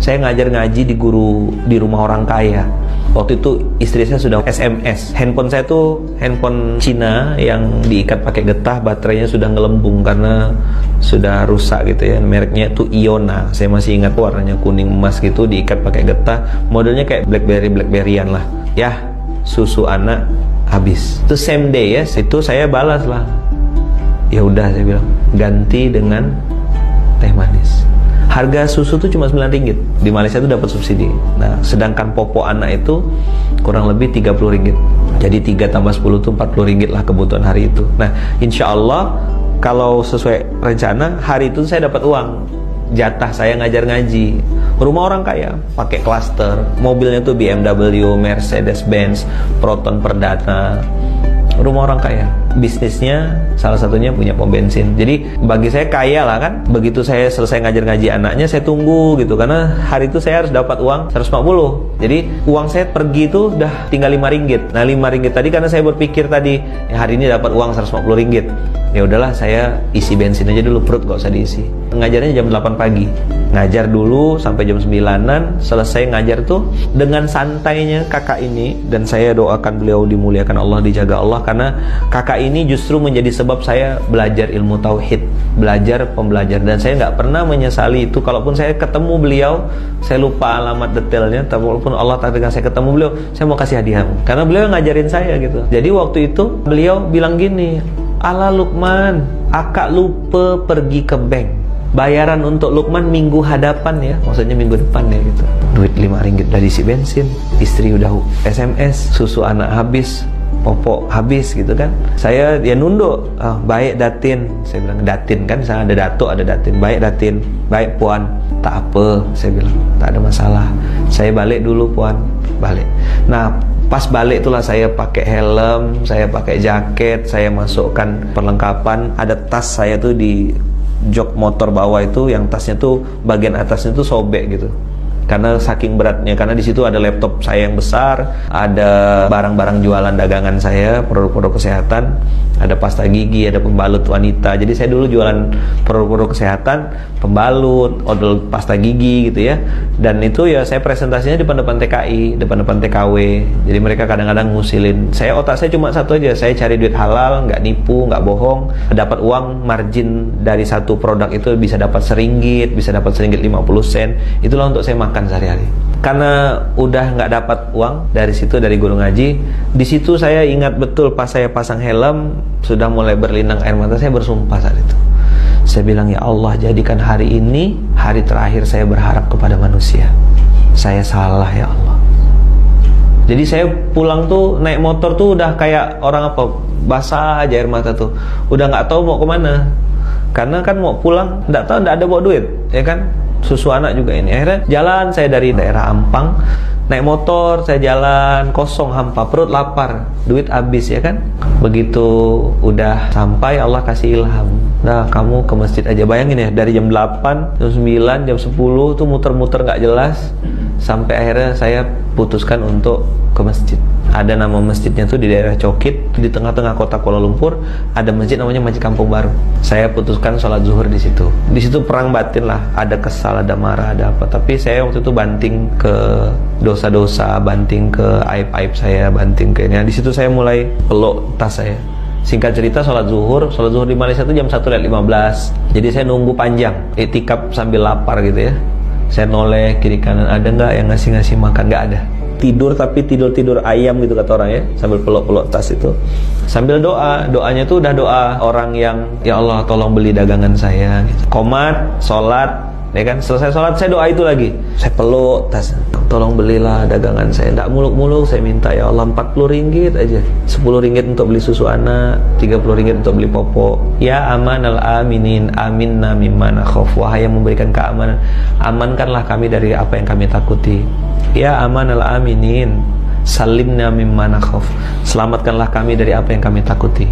Saya ngajar ngaji di rumah orang kaya. Waktu itu istri saya sudah SMS. Handphone saya tuh handphone Cina yang diikat pakai getah, baterainya sudah ngelembung karena sudah rusak gitu ya. Mereknya itu Iona. Saya masih ingat warnanya kuning emas gitu, diikat pakai getah. Modelnya kayak BlackBerryan lah. Ya, susu anak habis. Itu same day ya. Itu saya balas lah. Ya udah, saya bilang ganti dengan teh manis. Harga susu tuh cuma Rp9. Di Malaysia tuh dapat subsidi. Nah, sedangkan popok anak itu kurang lebih Rp30. Jadi 3 tambah 10 tuh Rp40 lah kebutuhan hari itu. Nah, insya Allah kalau sesuai rencana, hari itu saya dapat uang. Jatah saya ngajar ngaji. Rumah orang kaya, pakai klaster. Mobilnya tuh BMW, Mercedes-Benz, Proton Perdana. Rumah orang kaya. Bisnisnya salah satunya punya pom bensin. Jadi bagi saya kaya lah kan. Begitu saya selesai ngajar ngaji anaknya, saya tunggu gitu, karena hari itu saya harus dapat uang 140. Jadi uang saya pergi itu udah tinggal Rp5. Nah, Rp5 tadi karena saya berpikir tadi ya, hari ini dapat uang Rp140. Ya udahlah, saya isi bensin aja dulu, perut gak usah diisi. Ngajarnya jam 8 pagi. Ngajar dulu sampai jam 9-an. Selesai ngajar tuh dengan santainya kakak ini, dan saya doakan beliau dimuliakan Allah, dijaga Allah, karena kakak ini justru menjadi sebab saya belajar ilmu tauhid, belajar pembelajar, dan saya nggak pernah menyesali itu. Kalaupun saya ketemu beliau, saya lupa alamat detailnya, tapi walaupun Allah takdirkan saya ketemu beliau, saya mau kasih hadiah, karena beliau ngajarin saya gitu. Jadi waktu itu beliau bilang gini, "Ala Lukman, akak lupa pergi ke bank. Bayaran untuk Lukman minggu hadapan ya," maksudnya minggu depan ya gitu. Duit Rp5 udah diisi bensin, istri udah SMS, susu anak habis, popok habis gitu kan. Saya ya nunduk. Baik Datin, saya bilang. Datin kan, misalnya ada datuk ada Datin. Baik Datin, baik Puan. Tak apa, saya bilang, tak ada masalah. Saya balik dulu Puan, balik. Nah, pas balik itulah saya pakai helm, saya pakai jaket, saya masukkan perlengkapan. Ada tas saya tuh di jok motor bawah itu, yang tasnya tuh bagian atasnya tuh sobek gitu. Karena saking beratnya, karena di situ ada laptop saya yang besar, ada barang-barang jualan dagangan saya, produk-produk kesehatan, ada pasta gigi, ada pembalut wanita. Jadi saya dulu jualan produk-produk kesehatan, pembalut, odol pasta gigi gitu ya. Dan itu ya saya presentasinya depan-depan TKI, depan-depan TKW. Jadi mereka kadang-kadang ngusilin. Otak saya cuma satu aja, saya cari duit halal, nggak nipu, nggak bohong. Dapat uang, margin dari satu produk itu bisa dapat RM1, bisa dapat RM1.50. Itulah untuk saya makan sehari-hari. Karena udah nggak dapat uang dari situ, dari guru ngaji, di situ saya ingat betul pas saya pasang helm, sudah mulai berlinang air mata, saya bersumpah saat itu. Saya bilang, ya Allah, jadikan hari ini hari terakhir saya berharap kepada manusia. Saya salah ya Allah. Jadi saya pulang tuh naik motor tuh udah kayak orang apa, basah aja air mata tuh, udah nggak tahu mau kemana. Karena kan mau pulang, nggak tahu, nggak ada bawa duit, ya kan? Susu anak juga ini. Akhirnya jalan saya dari daerah Ampang, naik motor, saya jalan kosong, hampa, perut lapar, duit habis ya kan. Begitu udah sampai, Allah kasih ilham, nah kamu ke masjid aja. Bayangin ya, dari jam 8, jam 9, jam 10 tuh muter-muter gak jelas, sampai akhirnya saya putuskan untuk ke masjid. Ada nama masjidnya tuh di daerah Cokit, di tengah-tengah kota Kuala Lumpur, ada masjid namanya Masjid Kampung Baru. Saya putuskan sholat zuhur di situ. Di situ perang batin lah, ada kesal, ada marah, ada apa. Tapi saya waktu itu banting ke dosa-dosa, banting ke aib-aib saya, banting ke ini. Di situ saya mulai peluk tas saya. Singkat cerita, sholat zuhur di Malaysia itu jam 1:15. Jadi saya nunggu panjang, iktikaf sambil lapar gitu ya. Saya noleh kiri kanan, ada nggak yang ngasih makan? Nggak ada. Tidur, tapi tidur ayam gitu kata orang ya, sambil peluk-peluk tas itu, sambil doanya tuh udah doa orang yang, ya Allah tolong beli dagangan saya gitu. Komat, sholat, ya kan, selesai sholat saya doa itu lagi, saya peluk tas, tolong belilah dagangan saya, nggak muluk-muluk, saya minta ya Allah RM40 aja, RM10 untuk beli susu anak, RM30 untuk beli popok. Ya amanal aminin, aminna mimman nakhaf, wahai yang memberikan keamanan, amankanlah kami dari apa yang kami takuti. Ya amanal aminin, salimna mimman nakhaf, selamatkanlah kami dari apa yang kami takuti.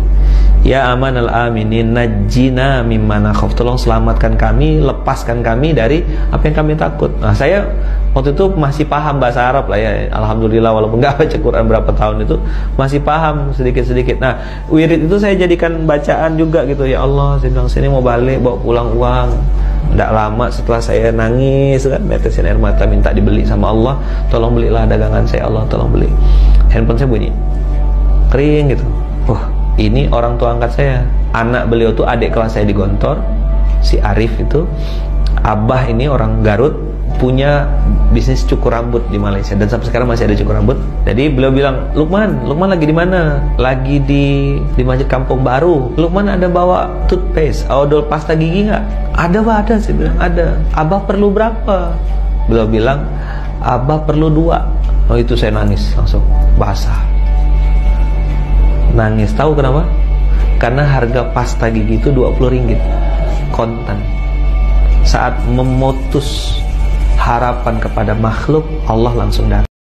Ya amanal aminin, najjina mimman nakhaf, tolong selamatkan kami, lepaskan kami dari apa yang kami takut. Nah, saya Waktu itu masih paham bahasa Arab lah ya, alhamdulillah, walaupun nggak baca Quran berapa tahun itu masih paham sedikit-sedikit. Nah, wirid itu saya jadikan bacaan juga gitu. Ya Allah, saya bilang sini mau balik bawa pulang uang. Nggak lama setelah saya nangis kan, netesin air mata minta dibeli sama Allah, tolong belilah dagangan saya, Allah tolong beli. Handphone saya bunyi kering gitu. Ini orang tua angkat saya, anak beliau tuh adik kelas saya di Gontor, si Arif itu. Abah ini orang Garut, punya bisnis cukur rambut di Malaysia dan sampai sekarang masih ada cukur rambut. Jadi beliau bilang, Lukman lagi di mana? Lagi di Masjid Kampung Baru. Lukman ada bawa toothpaste, odol pasta gigi nggak? Ada Pak, ada. Saya bilang ada. Abah perlu berapa? Beliau bilang, Abah perlu 2. Oh, itu saya nangis langsung basah. Nangis, tahu kenapa? Karena harga pasta gigi itu 20 ringgit kontan. Saat memutus harapan kepada makhluk, Allah langsung datang.